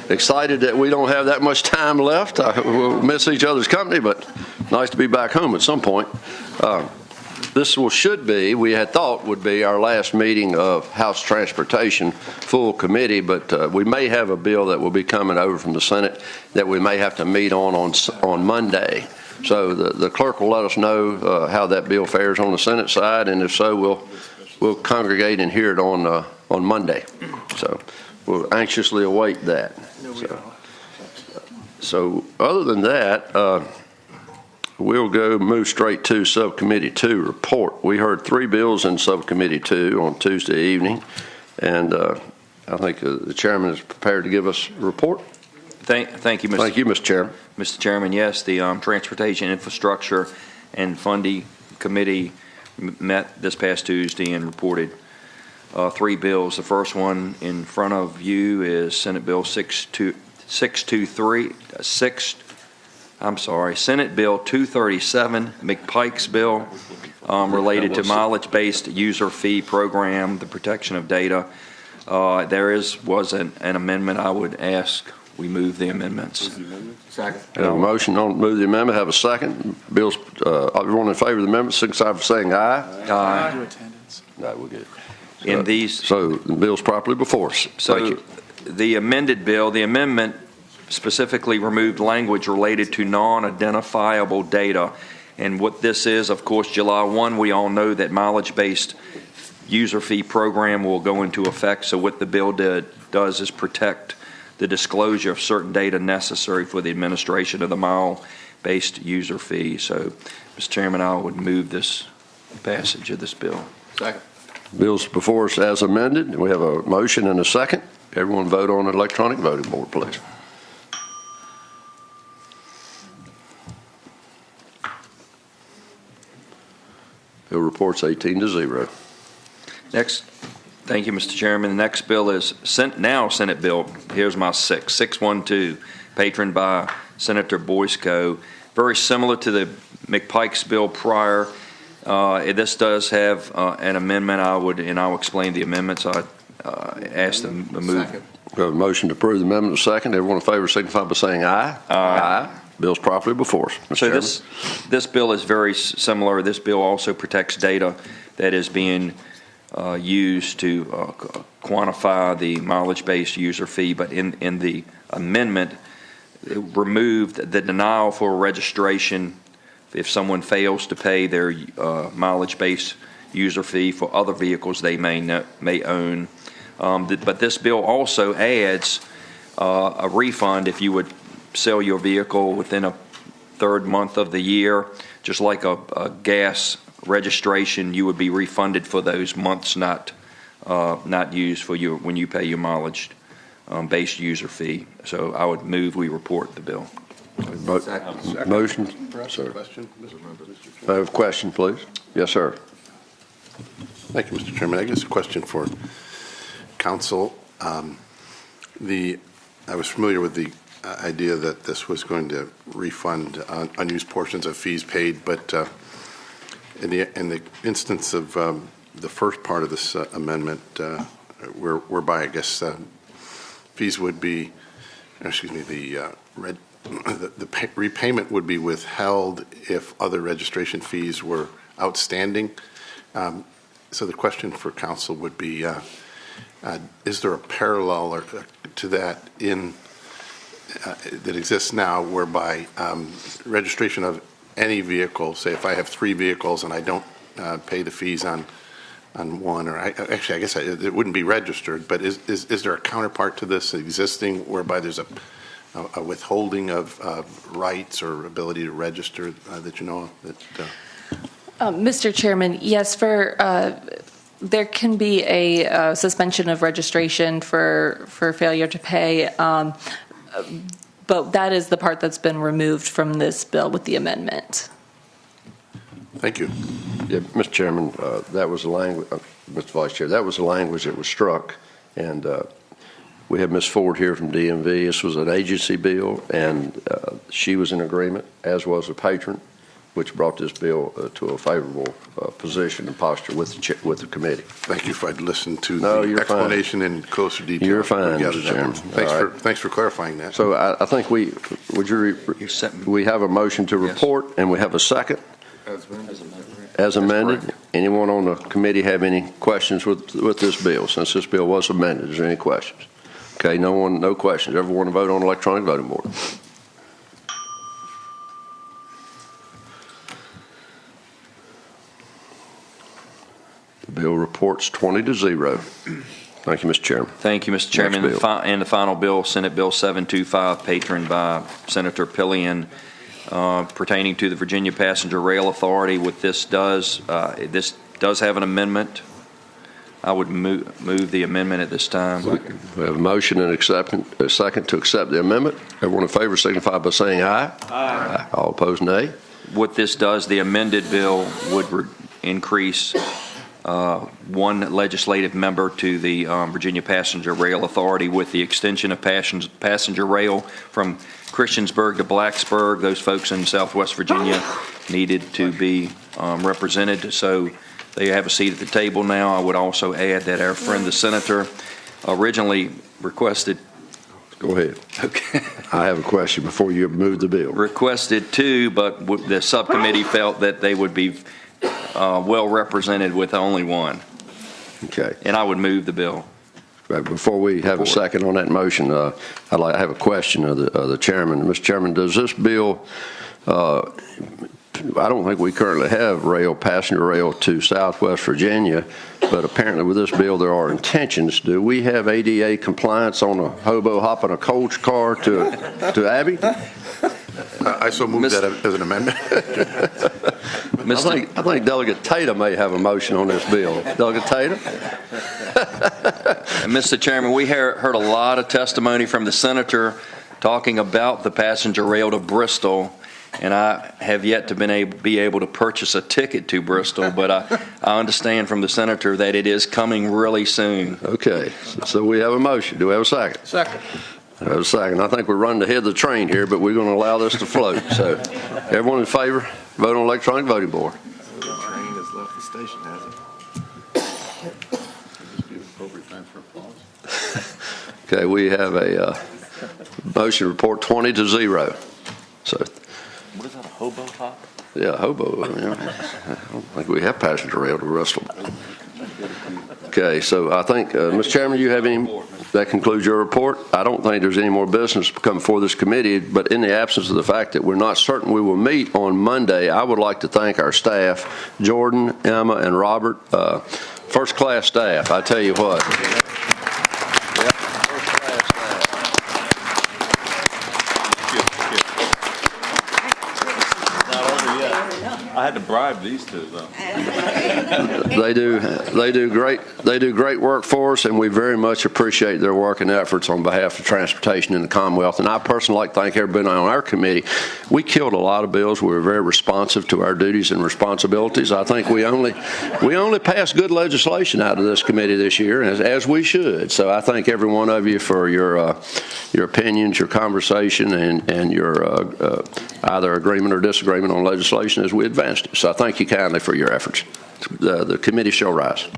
excited that we don't have that much time left. We'll miss each other's company, but nice to be back home at some point. This should be, we had thought would be our last meeting of House Transportation full committee, but we may have a bill that will be coming over from the Senate that we may have to meet on Monday. So the clerk will let us know how that bill fares on the Senate side, and if so, we'll congregate and hear it on Monday. So we'll anxiously await that. So other than that, we'll move straight to Subcommittee 2 report. We heard 3 bills in Subcommittee 2 on Tuesday evening, and I think the chairman is prepared to give us a report. Thank you, Mr. Thank you, Mr. Chairman. Mr. Chairman, yes, the Transportation Infrastructure and Funding Committee met this past Tuesday and reported 3 bills. The first one in front of you is Senate Bill 623. Senate Bill 237, McPike's bill, related to mileage-based user fee program, the protection of data. There was an amendment. I would ask we move the amendments. Second. Have a motion to move the amendment. Have a second. Bills. Everyone in favor of the amendment, signify by saying aye. Aye. No, we're good. So the bill's properly before us. Thank you. The amended bill, the amendment specifically removed language related to non-identifiable data. And what this is, of course, July 1, we all know that mileage-based user fee program will go into effect. So what the bill does is protect the disclosure of certain data necessary for the administration of the mile-based user fee. So, Mr. Chairman, I would move this passage of this bill. Second. Bill's before us as amended. We have a motion and a second. Everyone vote on the electronic voting board, please. Bill reports 18-0. Next, thank you, Mr. Chairman. The next bill is now Senate Bill. Here's my 612, patroned by Senator Boysko. Very similar to the McPike's bill prior. This does have an amendment. I'll explain the amendments. I asked them to move. Second. We have a motion to approve the amendment. Second. Everyone in favor signify by saying aye. Aye. Bill's properly before us. Mr. So Chairman. this bill is very similar. This bill also protects data that is being used to quantify the mileage-based user fee, but in the amendment, it removed the denial for registration if someone fails to pay their mileage-based user fee for other vehicles they may own. But this bill also adds a refund if you would sell your vehicle within a third month of the year. Just like a gas registration, you would be refunded for those months not used for when you pay your mileage based user fee. So I would move we report the bill. Second. Motion. Sir. Question. I have a question, please. Yes, sir. Thank you, Mr. Chairman. I guess a question for council. I was familiar with the idea that this was going to refund unused portions of fees paid, but in the instance of the first part of this amendment, whereby I guess fees would be, the repayment would be withheld if other registration fees were outstanding. So the question for council would be, is there a parallel to that that exists now, whereby registration of any vehicle, say if I have 3 vehicles and I don't pay the fees on one, or I guess it wouldn't be registered, but is there a counterpart to this existing, whereby there's a withholding of rights or ability to register that you know of? Mr. Chairman, yes, there can be a suspension of registration for failure to pay, but that is the part that's been removed from this bill with the amendment. Thank you. Yeah, Mr. Chairman, that was the language, Mr. Vice Chair, that was the language that was struck, and we have Ms. Ford here from DMV. This was an agency bill, and she was in agreement, as was the patron, which brought this bill to a favorable position and posture with the committee. Thank you. If I'd listened to No, the you're fine. explanation in closer detail. You're fine, Together, Mr. Chairman. Thanks for clarifying that. So I think we have a motion to Yes. report, and we have a second as amended. Anyone on the committee have any questions with this bill, since this bill was amended? Is there any questions? Okay, no questions. Everyone to vote on electronic voting board. The bill reports 20-0. Thank you, Mr. Chairman. Thank you, Mr. Chairman. Next bill. And the final bill, Senate Bill 725, patroned by Senator Pillion, pertaining to the Virginia Passenger Rail Authority. What this does have an amendment. I would move the amendment at this time. We have a motion and a second to accept the amendment. Everyone in favor signify by saying aye. Aye. All opposed, nay. What this does, the amended bill would increase one legislative member to the Virginia Passenger Rail Authority with the extension of passenger rail from Christiansburg to Blacksburg. Those folks in Southwest Virginia needed to be represented, so they have a seat at the table now. I would also add that our friend the senator originally requested. Go ahead. Okay. I have a question before you move the bill. Requested two, but the subcommittee felt that they would be well represented with only one. Okay. And I would move the bill. Right, before we have a second on that motion, I have a question of the chairman. Mr. Chairman, does this bill, I don't think we currently have passenger rail to Southwest Virginia, but apparently with this bill there are intentions. Do we have ADA compliance on a hobo hopping a coach car to Abbey? I so move that as an amendment. I think Delegate Tatum may have a motion on this bill. Delegate Tatum? And Mr. Chairman, we heard a lot of testimony from the senator talking about the passenger rail to Bristol, and I have yet to be able to purchase a ticket to Bristol, but I understand from the senator that it is coming really soon. Okay, so we have a motion. Do we have a second? Second. I have a second. I think we're running ahead of the train here, but we're going to allow this to float. So everyone in favor, vote on electronic voting board. The train has left the station, hasn't it? Okay, we have a motion to report 20-0. So, What is that, a hobo hop? yeah, hobo. I don't think we have passenger rail to Bristol. Okay, so I think, Mr. Chairman, you have any? That concludes your report. I don't think there's any more business to come before this committee, but in the absence of the fact that we're not certain we will meet on Monday, I would like to thank our staff, Jordan, Emma, and Robert, first-class staff, I tell you what. Yep, first-class staff. I had to bribe these two, though. They do great work for us, and we very much appreciate their work and efforts on behalf of transportation in the Commonwealth. And I personally like to thank everybody on our committee. We killed a lot of bills. We were very responsive to our duties and responsibilities. I think we only passed good legislation out of this committee this year, as we should. So I thank every one of you for your opinions, your conversation, and your either agreement or disagreement on legislation as we advanced it. So I thank you kindly for your efforts. The committee shall rise.